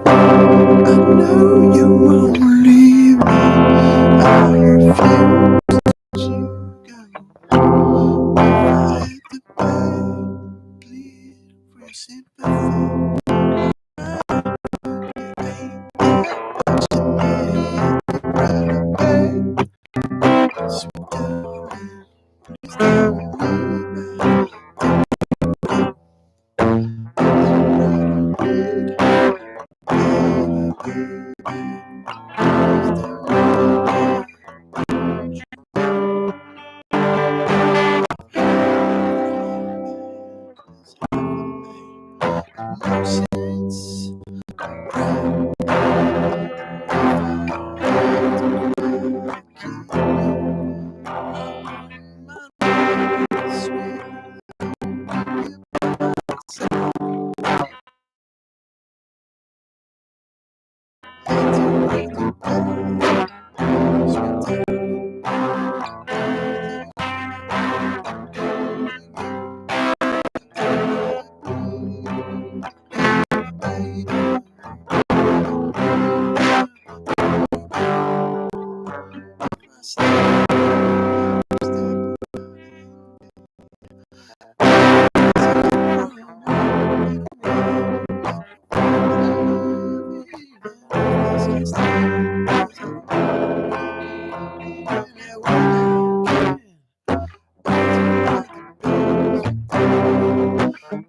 I know you won't leave me. I refuse to go. If I have to pay, plead for sympathy. Ain't that much to make me right away?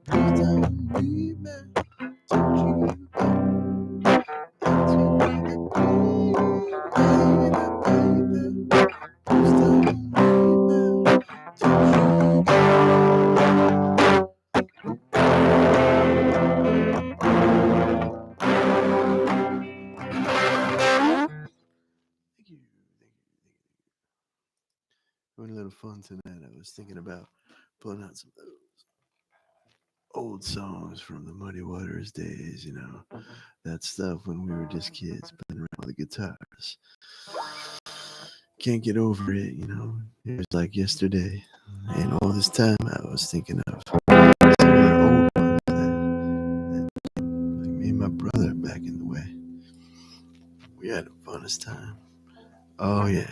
Sweet darling, please tell me no sense. Having a little fun tonight. I was thinking about pulling out some of those old songs from the Muddy Waters days, that stuff when we were just kids playing around with the guitars. Can't get over it, It was like yesterday. And all this time I was thinking of some of the old ones that like me and my brother back in the way. We had the funnest time. Oh, yeah.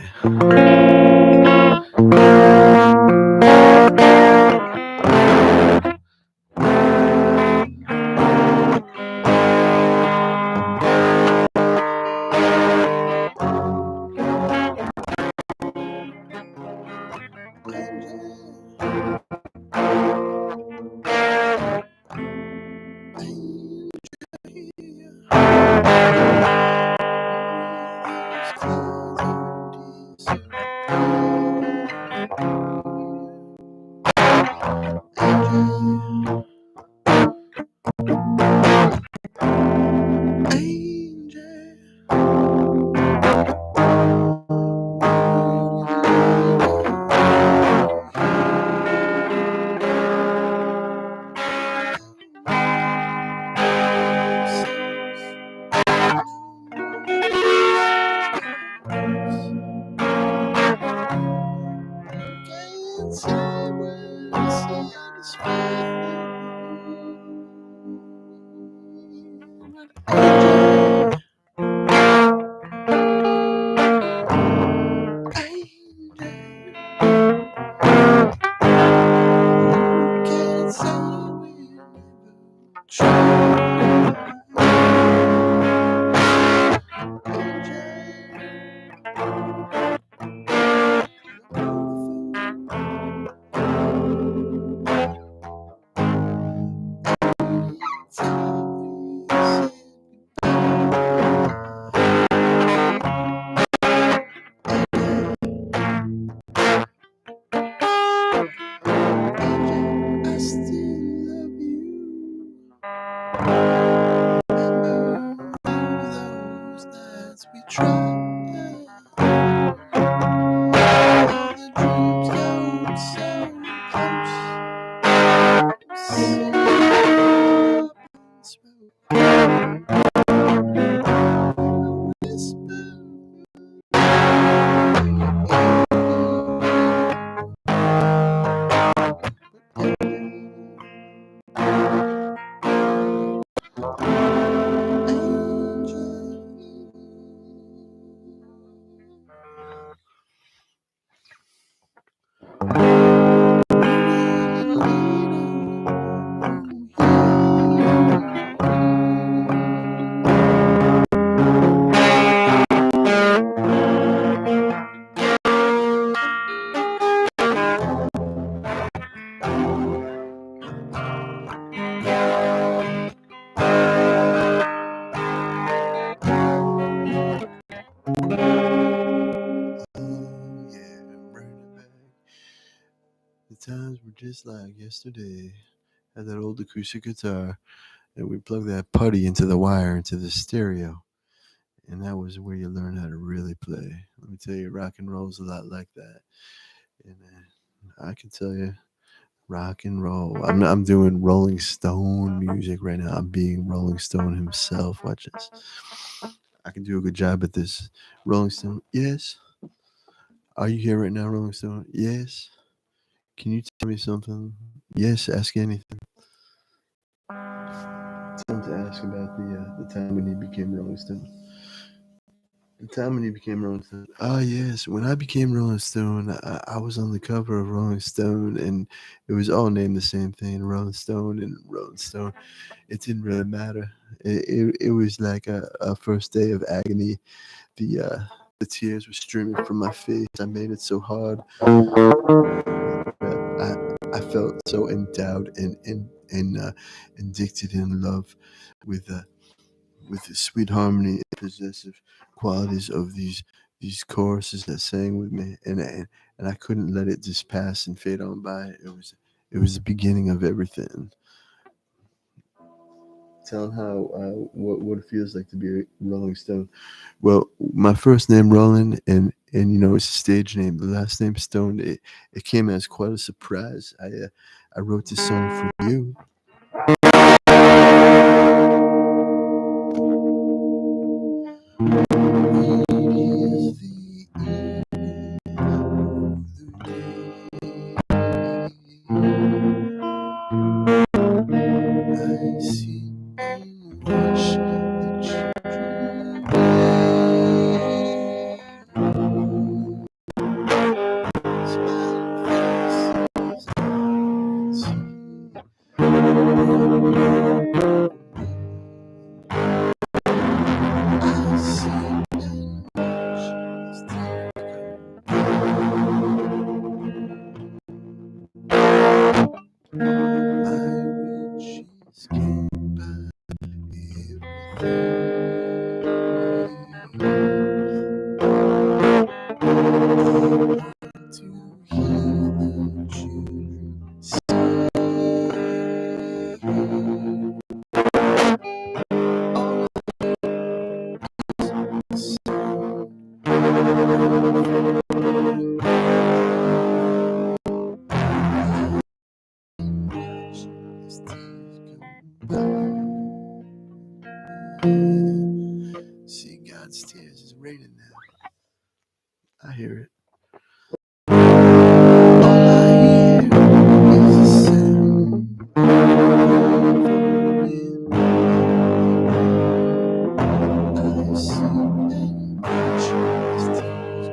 The times were just like yesterday. Had that old acoustic guitar, and we plugged that putty into the wire into the stereo, and that was where you learn how to really play. Let me tell you, rock and roll's a lot like that. And I can tell you, rock and roll. I'm doing Rolling Stone music right now. I'm being Rolling Stone himself. Watch this. I can do a good job at this. Rolling Stone. Yes. Are you here right now, Rolling Stone? Yes. Can you tell me something? Yes. Ask anything. Time to ask about the time when he became Rolling Stone. The time when he became Rolling Stone. Ah, yes. When I became Rolling Stone, I was on the cover of Rolling Stone, and it was all named the same thing, Rolling Stone and Rolling Stone. It didn't really matter. It was like a first day of agony. The tears were streaming from my face. I made it so hard. I felt so endowed and addicted in love with with the sweet harmony and possessive qualities of these choruses that sang with me, and I couldn't let it just pass and fade on by. It was the beginning of everything. Tell 'em how what it feels like to be a Rolling Stone. Well, my first name Roland, and it's a stage name. The last name Stone. It came as quite a surprise. I wrote this song for you. I see and watch the See God's tears. It's raining now. I hear it. All I hear is the sound of wind. I see and watch as tears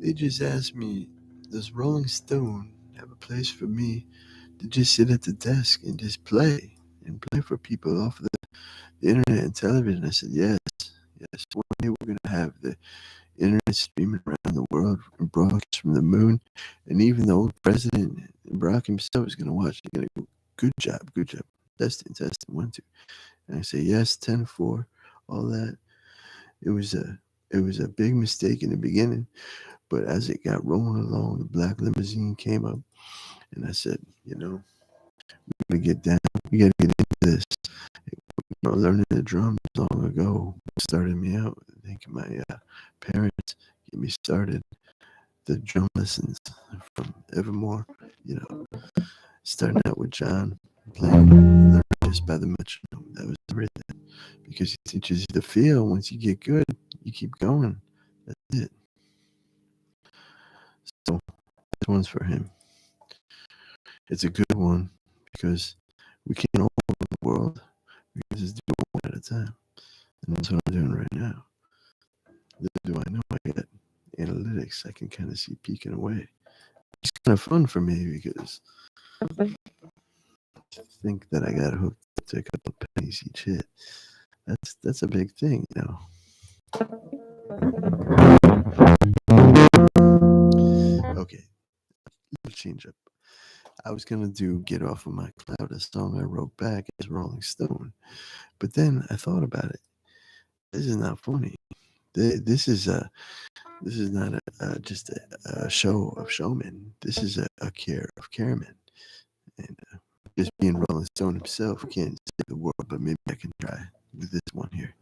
They just asked me, does Rolling Stone have a place for me to just sit at the desk and just play and play for people off the internet and television? I said, yes, yes. One day we're going to have the internet streaming around the world and broadcast from the moon. And even the old president, Barack himself, is going to watch. He's going to go, good job. Testing, 1, 2. And I say, yes, 10-4, all that. It was a big mistake in the beginning. But as it got rolling along, the black limousine came up, and I said, we gotta get down. We gotta get into this. Learning the drums long ago started me out. I think my parents get me started. The drum lessons from Evermore. starting out with John playing the Righteous by the metronome. That was everything because he teaches you to feel. Once you get good, you keep going. That's it. So this one's for him. It's a good one because we can't all over the world. We can just do it one at a time. And that's what I'm doing right now. Little do I know I got analytics. I can kind of see peeking away. It's kind of fun for me because I think that I got hooked to a couple of pennies each hit. That's a big thing, Okay, little change up. I was gonna do "Get Off of My Cloud," a song I wrote back as Rolling Stone, but then I thought about it. This is not funny. This is not just a show of showmen. This is a care of caremen. And just being Rolling Stone himself can't save the world, but maybe I can try with this one here.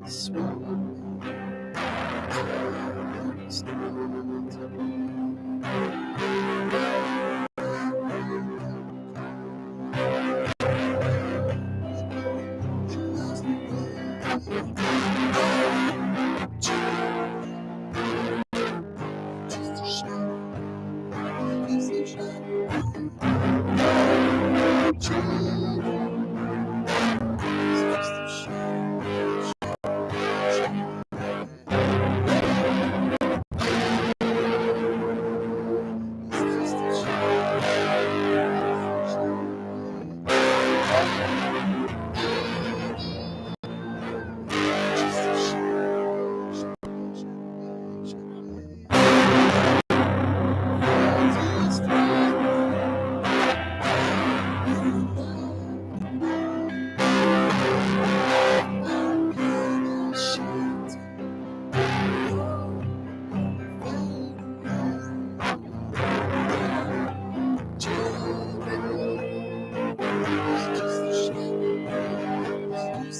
Let's go.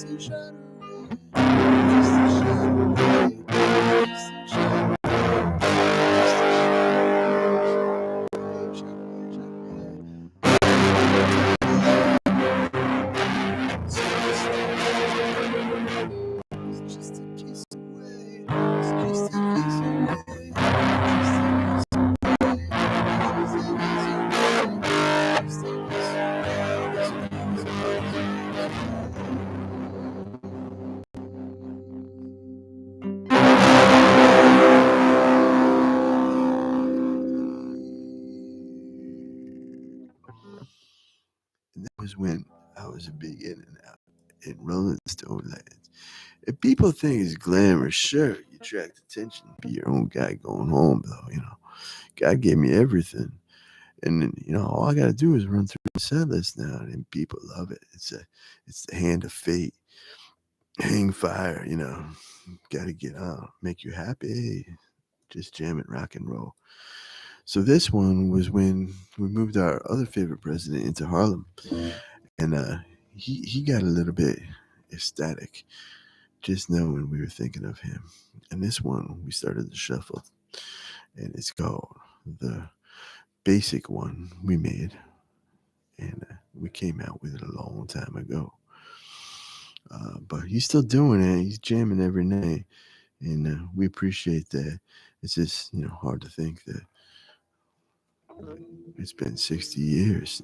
Keep Shelton. And that was when I was a big in and out in Rolling Stone lands. If people think it's glamorous, sure, you attract attention. Be your own guy going home, though. God gave me everything. And then, all I got to do is run through the set list now, and people love it. It's the hand of fate. Hang fire, got to get on, make you happy. Just jam it, rock and roll. So this one was when we moved our other favorite president into Harlem, and he got a little bit ecstatic just knowing we were thinking of him. And this one we started to shuffle, and it's called the basic one we made, and we came out with it a long time ago. But he's still doing it. He's jamming every night, and we appreciate that. It's just hard to think that it's been 60 years.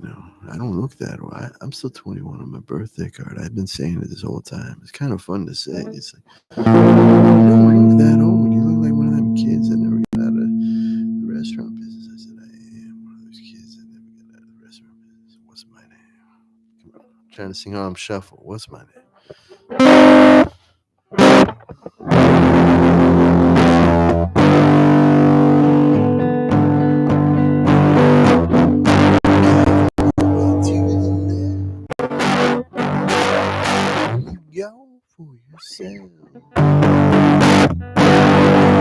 I don't look that old. I'm still 21 on my birthday card. I've been saying it this whole time. It's kind of fun to say. It's like, you don't look that old. You look like one of them kids that never got out of the restaurant business. I said, I am one of those kids that never got out of the restaurant business. What's my name? Come on. I'm trying to sing Harlem Shuffle. What's my name? Go for yourself.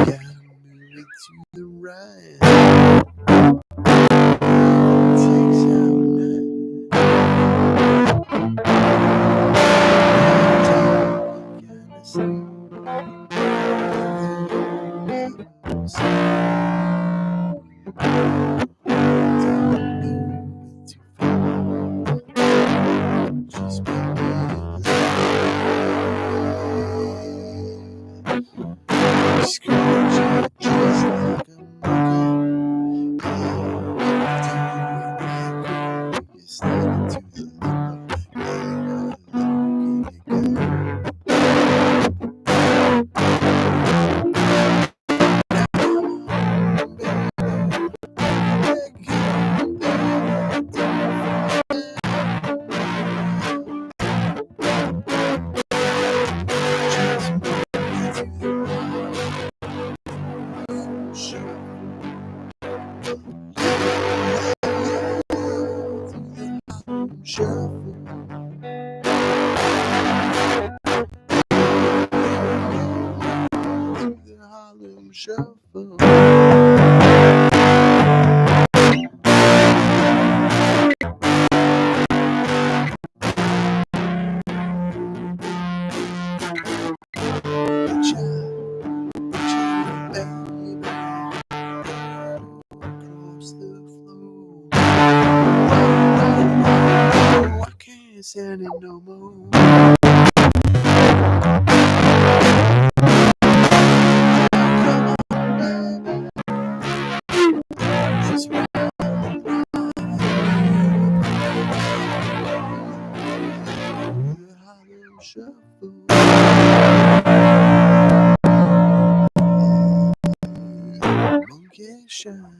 Gotta move it to the right. Takes all night. Gotta just scratch just like a monkey. You slide into the limbo. Shuffle. The Harlem Shuffle. Across the floor. I can't stand it no more. Just ride, the Harlem Shuffle. Monkey shine.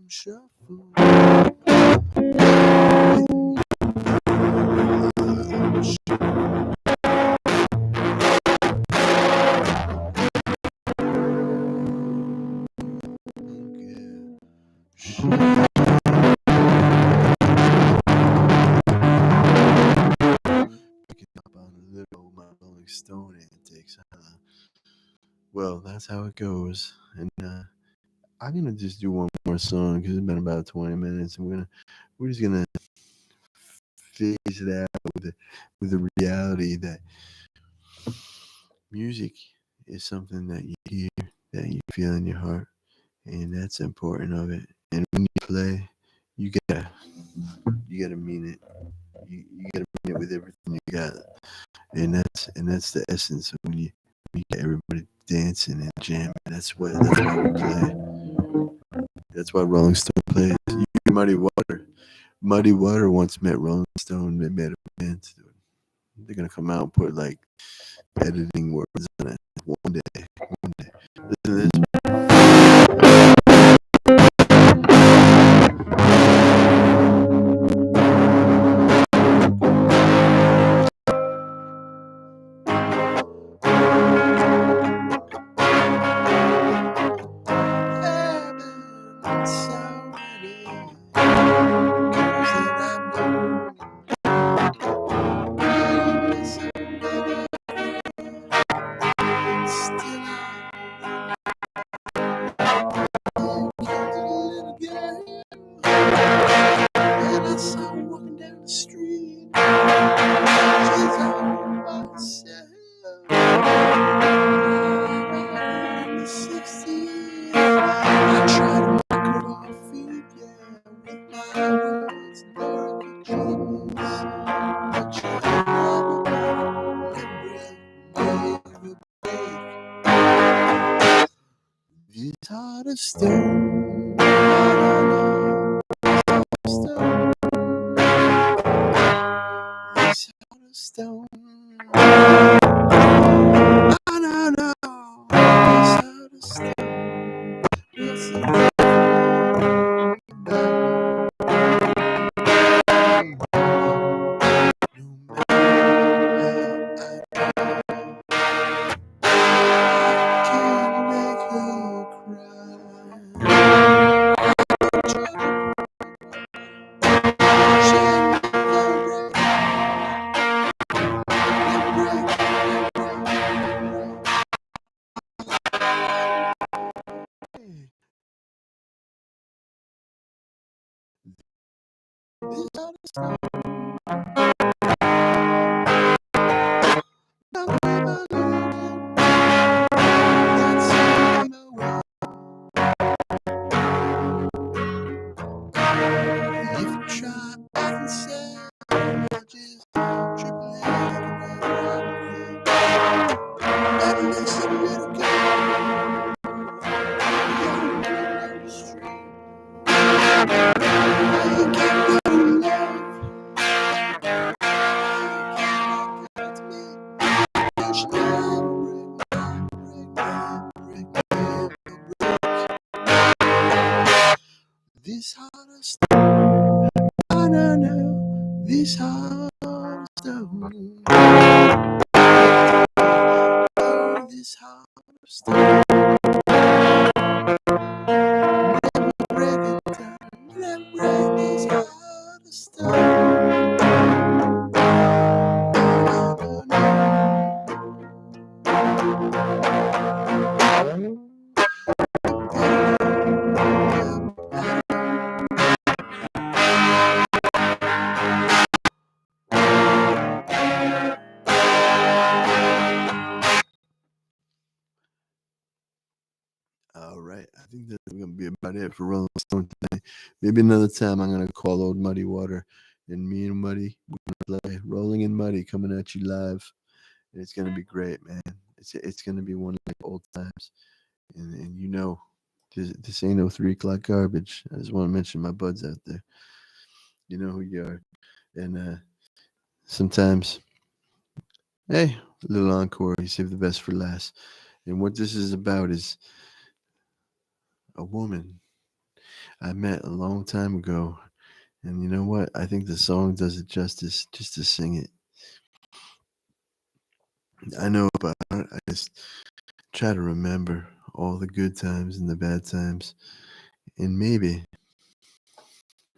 Shuffle. Picking up on a little my Rolling Stone antics. Well, that's how it goes. And I'm gonna just do one more song because it's been about 20 minutes. We're just gonna phase it out with the reality that music is something that you hear, that you feel in your heart, and that's important of it. And when you play, you gotta mean it. You gotta mean it with everything you got, and that's the essence of when you get everybody dancing and jamming. That's why we play. That's why Rolling Stone plays. You hear Muddy Water. Muddy Water once met Rolling Stone. They made a band. They're gonna come out and put like editing words on it one day. Listen to this. I saw her walking down the street. She's all by herself. In the 60s, I tried to knock her off feet, yeah, with my words, lyrical genius. But she never gave a break. This heart of stone. Stone. This heart of stone. I don't know. This heart of stone. Listen. This heart of stone, I don't know. This heart of stone, oh, this heart of stone. Never break it down, never break this heart of stone. All right, I think that's going to be about it for Rolling Stone today. Maybe another time I'm going to call old Muddy Water, and me and Muddy we're going to play Rolling in Muddy coming at you live. And it's going to be great, man. It's going to be one of the old times. And you know, this ain't no 3 o'clock garbage. I just want to mention my buds out there. You know who you are. And sometimes, hey, a little encore. You save the best for last. And what this is about is a woman I met a long time ago. And you know what? I think the song does it justice just to sing it. I know, but I just try to remember all the good times and the bad times. And maybe,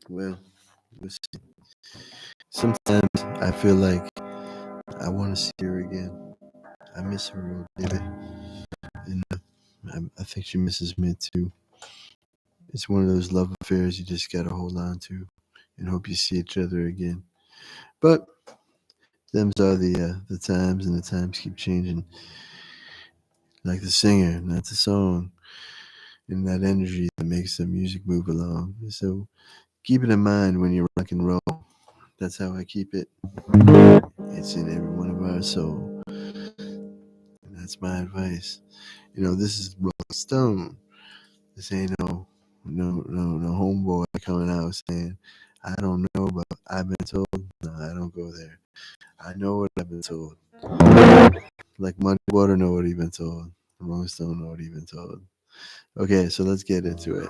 well, we'll see. Sometimes I feel like I want to see her again. I miss her, old baby. And I think she misses me too. It's one of those love affairs you just gotta hold on to and hope you see each other again. But them's are the times, and the times keep changing. Like the singer, not the song, and that energy that makes the music move along. So keep it in mind when you rock and roll. That's how I keep it. It's in every one of our soul. And that's my advice. You know, this is Rolling Stone. This ain't no homeboy coming out saying, I don't know, but I've been told. No, I don't go there. I know what I've been told. Like Muddy Water know what he's been told. Rolling Stone know what he's been told. Okay, so let's get into it.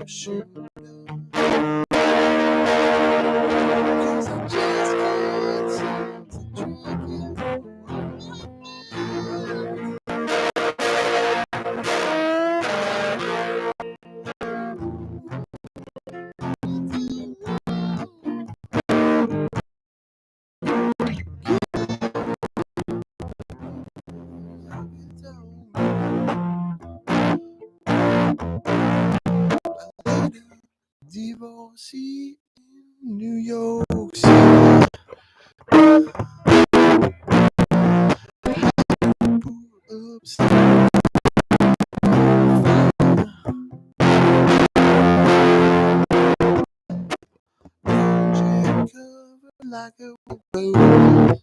Shoot. divorcee in New York City. Pull up sleep. Cover like a boat.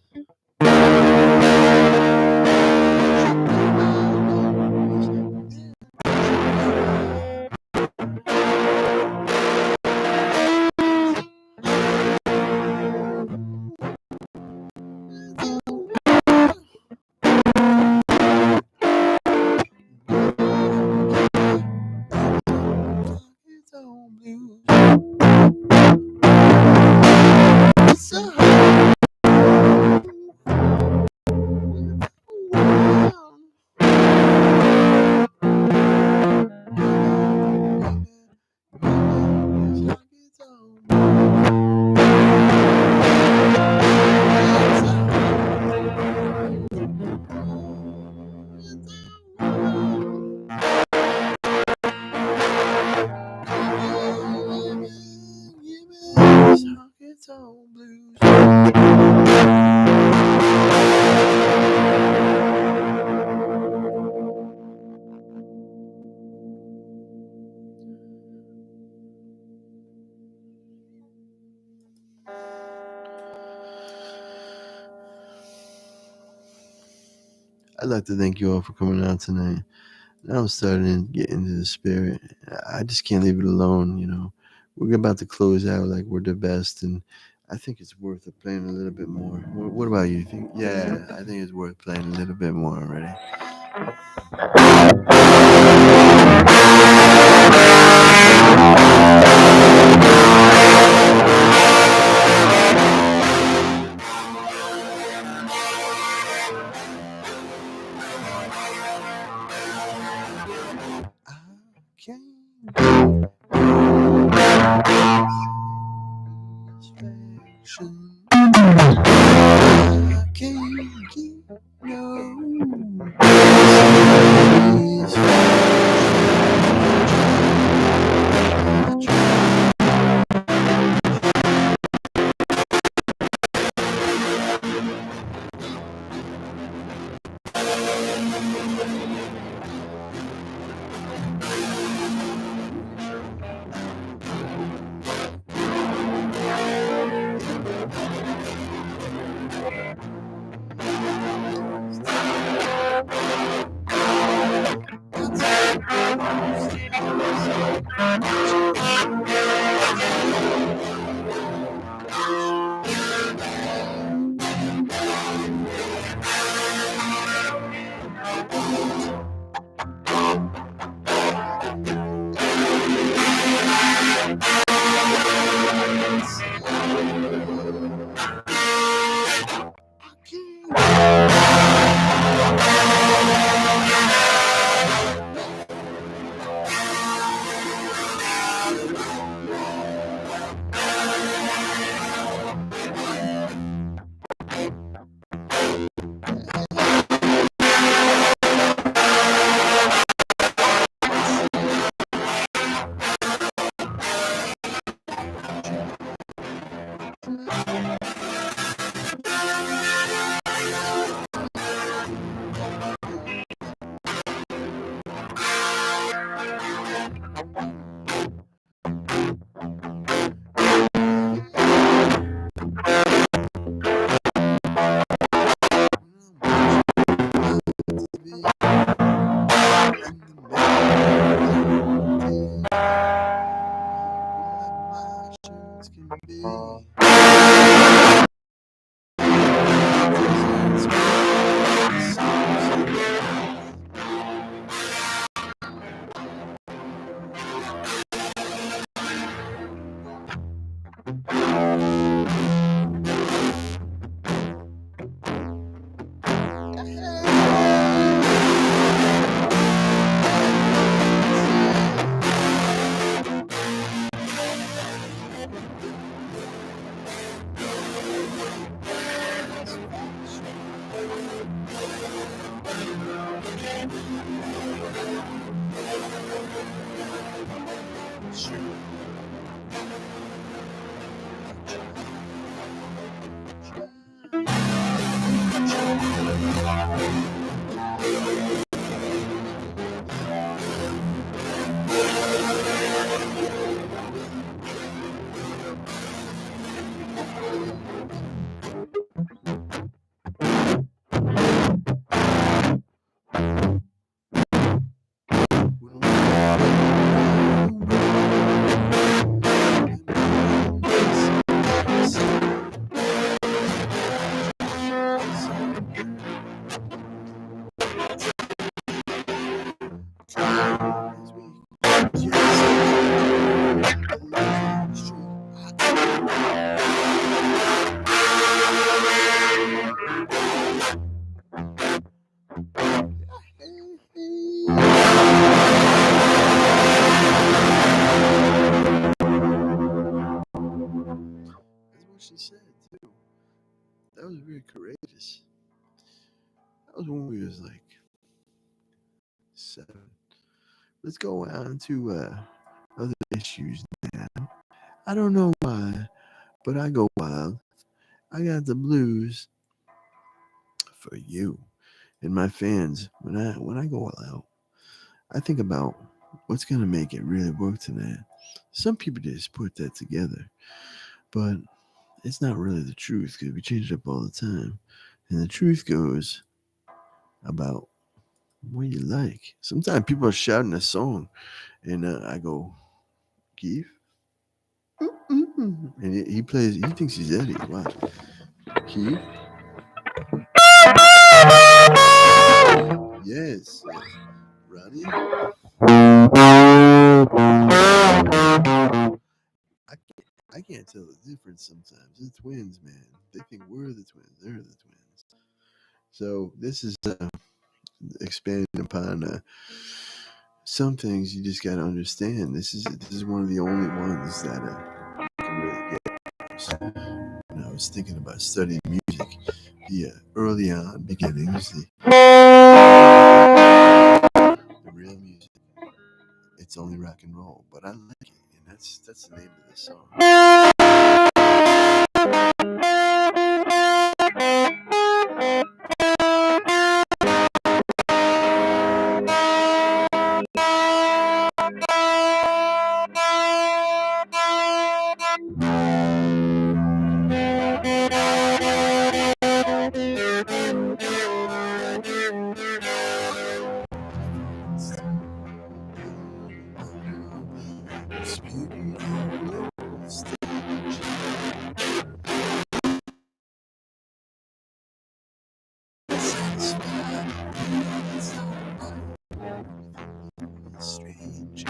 I'd like to thank you all for coming out tonight. Now I'm starting to get into the spirit. I just can't leave it alone, you know. We're about to close out like we're the best, and I think it's worth playing a little bit more. What about you? Think? Yeah, I think it's worth playing a little bit more already. I can't keep no That's what she said too. That was very courageous. That was when we was like 7. Let's go on to other issues now. I don't know why, but I go wild. I got the blues for you and my fans. When I go all out, I think about what's gonna make it really work tonight. Some people just put that together, but it's not really the truth because we change it up all the time. And the truth goes about what you like. Sometimes people are shouting a song, and I go, Keith, and he plays. He thinks he's Eddie. Watch, Keith. Yes, Ronnie. I can't tell the difference sometimes. The twins, man. They think we're the twins. They're the twins. So this is expanding upon some things you just got to understand. This is one of the only ones that can really get. And I was thinking about studying music, the early on beginnings, the real music. It's only rock and roll, but I like it, and that's the name of the song. Strange.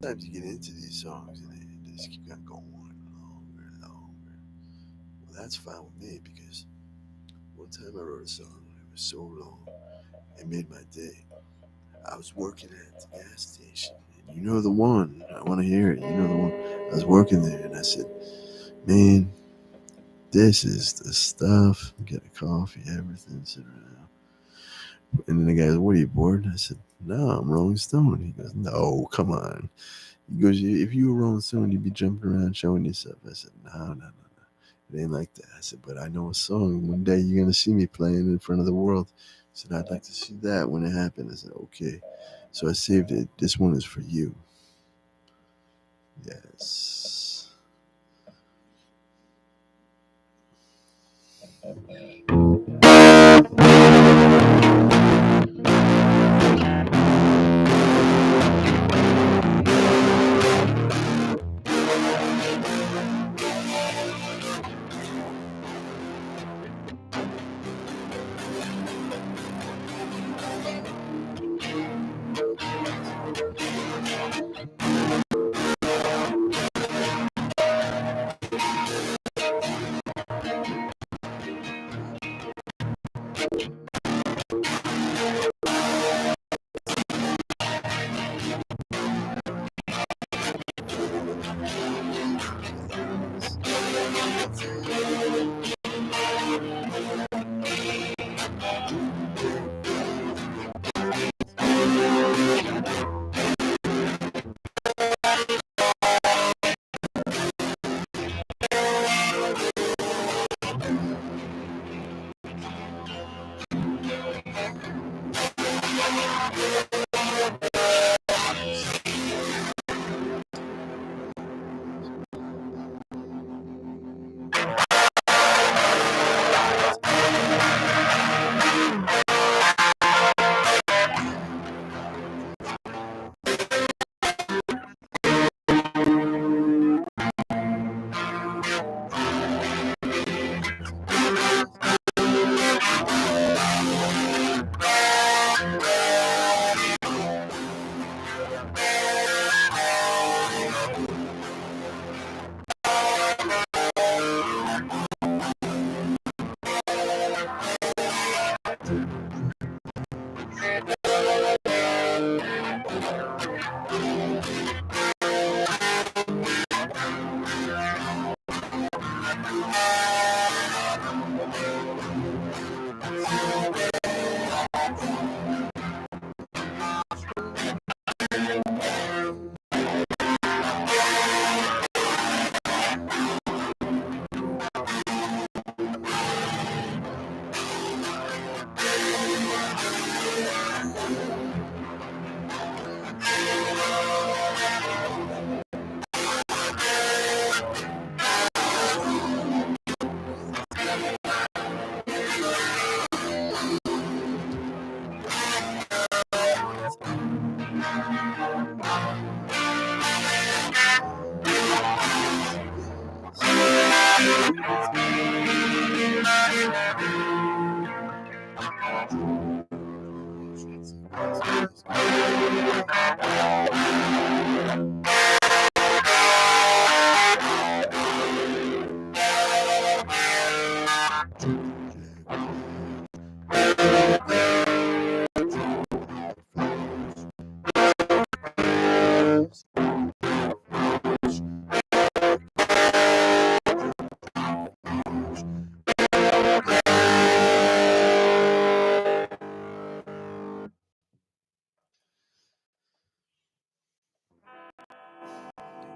sometimes you get into these songs and they just keep on going longer and longer. Well, that's fine with me because one time I wrote a song, it was so long, it made my day. I was working at the gas station, and you know the one, I want to hear it, you know the one. I was working there, and I said, man, this is the stuff. Get a coffee, everything, sit around. And then the guy goes, what are you, bored? I said, no, I'm Rolling Stone. He goes, no, come on. He goes, if you were Rolling Stone, you'd be jumping around showing yourself. I said, no. It ain't like that. I said, but I know a song. One day you're gonna see me playing in front of the world. I said, I'd like to see that when it happened. I said, okay. So I saved it. This one is for you. Yes.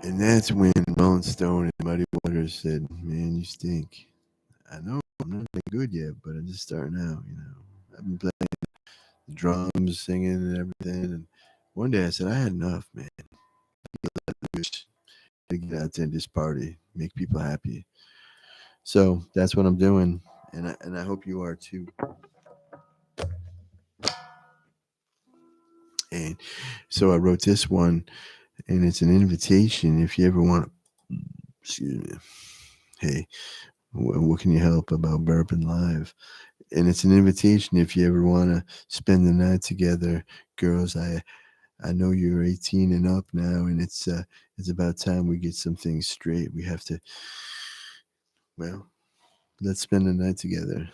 And that's when Rolling Stone and Muddy Waters said, man, you stink. I know I'm not that good yet, but I'm just starting out, you know. I've been playing the drums, singing, and everything. And one day I said, I had enough, man. To get out there and just party, make people happy. So that's what I'm doing, and I hope you are too. And so I wrote this one, and it's an invitation. If you ever want to, excuse me, hey, what can you help about Bourbon Live? And it's an invitation if you ever want to spend the night together, girls. I know you're 18 and up now, and it's about time we get some things straight. We have to, well, let's spend the night together.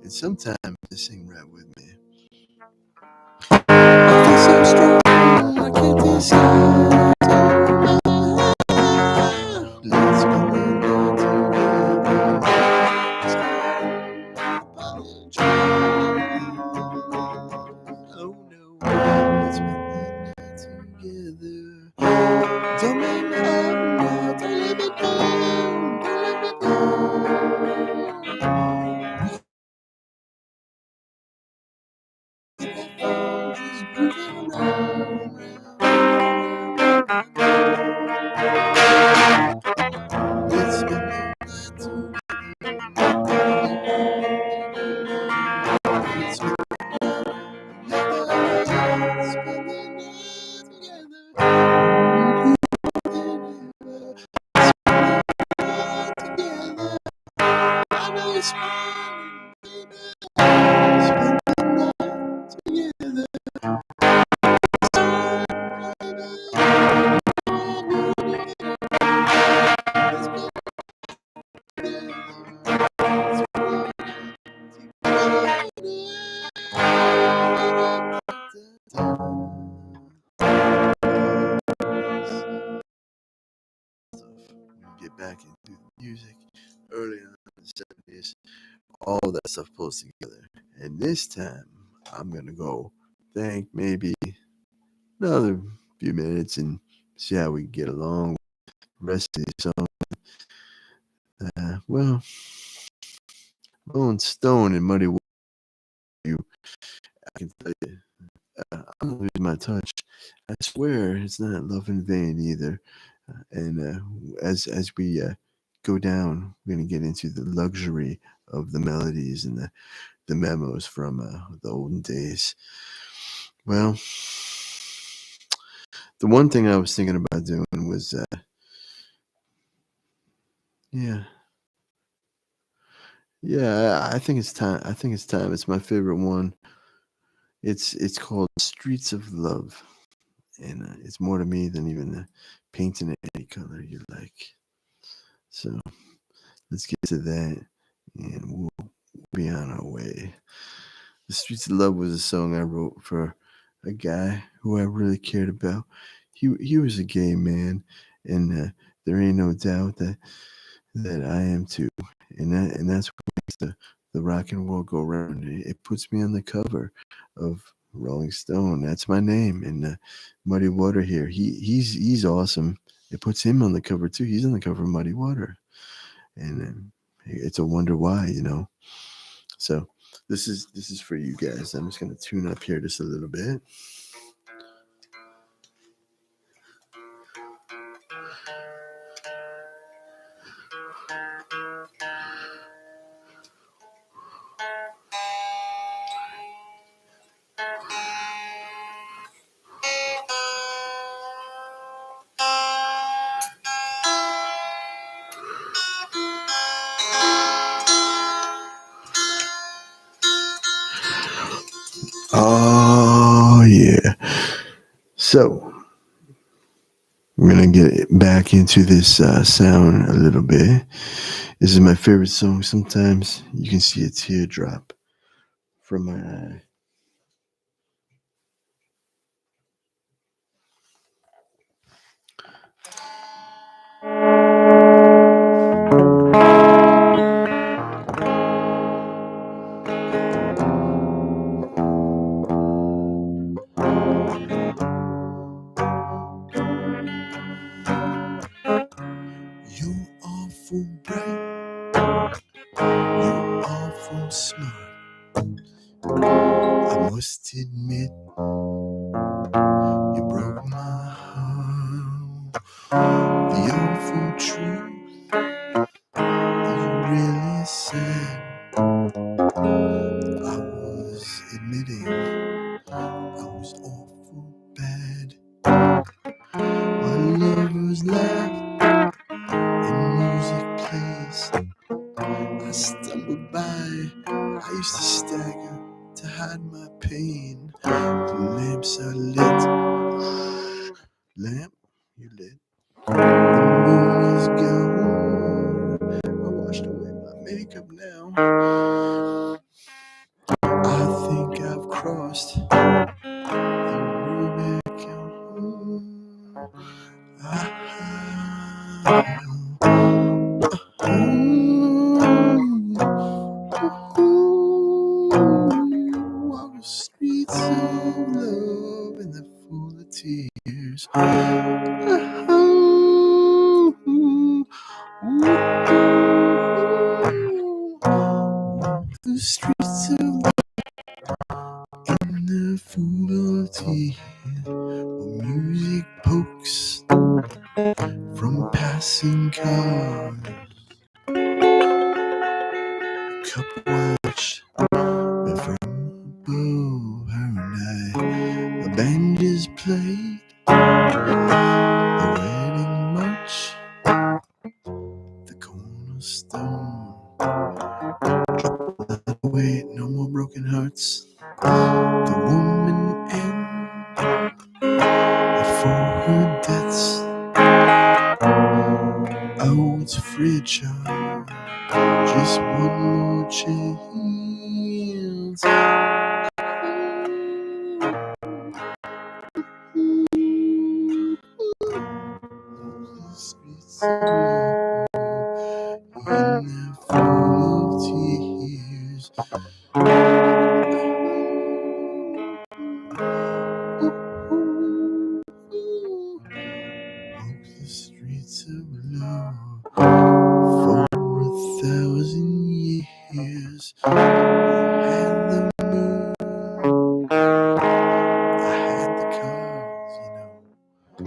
And sometimes they sing rap with me. I feel so strong, I can't decide. Let's go oh no, let's spend the night together. Don't make me up now, don't let me down, don't let me down. Just grooving around. Let's spend the night together. Let's spend get back into music early in the 70s. All that stuff pulls together. And this time, I'm going to go think maybe another few minutes and see how we get along. The rest of the song. Well, Rolling Stone and Muddy Water, I can tell you, I'm losing my touch. I swear it's not Love in Vain either. And as we go down, we're going to get into the luxury of the melodies and the memos from the olden days. Well, the one thing I was thinking about doing was, yeah, I think it's time. I think it's time. It's my favorite one. It's called Streets of Love, and it's more to me than even painting it any color you like. So let's get to that, and we'll be on our way. The Streets of Love was a song I wrote for a guy who I really cared about. He was a gay man, and there ain't no doubt that I am too. And that's what makes the rock and roll go round. It puts me on the cover of Rolling Stone. That's my name. And Muddy Water here. He's awesome. It puts him on the cover too. He's on the cover of Muddy Water, and it's a wonder why, you know. So this is for you guys. I'm just gonna tune up here just a little bit. Oh yeah. So we're gonna get back into this sound a little bit. This is my favorite song. Sometimes you can see a teardrop from my eye. You're awful bright, you're awful smart. I must admit, you broke my heart. The awful truth is really sad. I was admitting I was awful bad. While lovers laugh and music plays, I stumbled by. I used to stagger to hide my pain. The lamps are lit. Lamp, you lit. The moon is gone. I washed away my makeup now. I think I've crossed the Rubicon. Walk the streets of love and they're full of tears. Walk the streets of love and they're full of tears. Well, music pokes from passing cars. Cup watch from above her and the band is played. The wedding march, the cornerstone. Wait, no more broken hearts. The woman and for her debts. Oh, it's free, child. Just one more chance. The streets of love, and they're full of tears. Walk the streets of love for 1,000 years. I had the moon, I had the cars, you know. I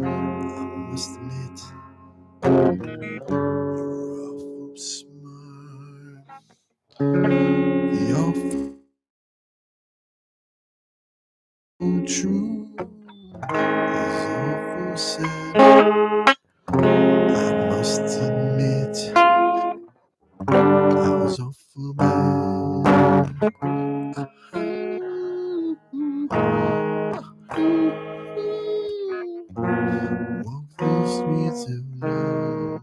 must admit, you're awful smart. The awful truth is awful sad. I must admit, I was awful bad. Walk the streets of love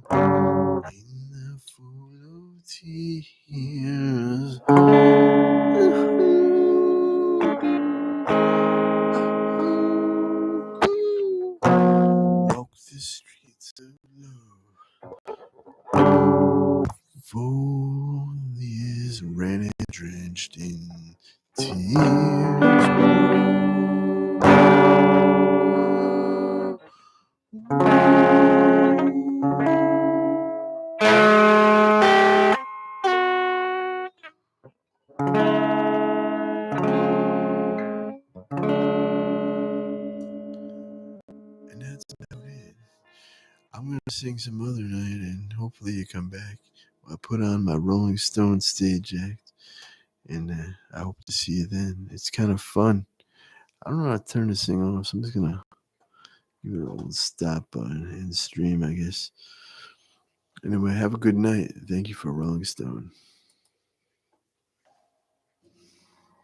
in the full of tears. Walk the streets of love, for these ran and drenched in tears. And that's about it. I'm going to sing some other night and hopefully you come back. I put on my Rolling Stone stage act and I hope to see you then. It's kind of fun. I don't know how to turn this thing off, so I'm just going to give it a little stop and stream, I guess. Anyway, have a good night. Thank you for Rolling Stone.